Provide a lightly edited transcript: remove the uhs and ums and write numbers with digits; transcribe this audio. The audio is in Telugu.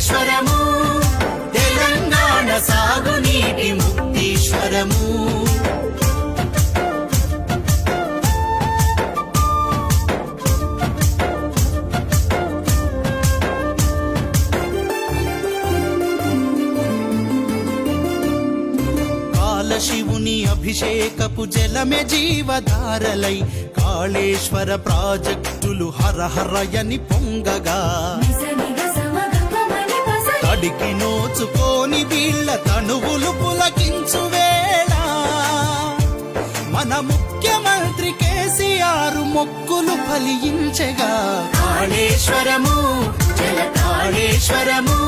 కాళేశ్వరము తెలంగాణ సాగునీటి ముక్తీశ్వరము. శివుని అభిషేకపు జలమే జీవధారలై కాళేశ్వర ప్రాజెక్టులు హరహరయని పొంగగా తడికి నోచుకోని వీళ్ళ తనువులు పులకించు వేళ మన ముఖ్యమంత్రి కేసీఆర్ మొక్కులు ఫలించగా కాళేశ్వరము జల కాళేశ్వరము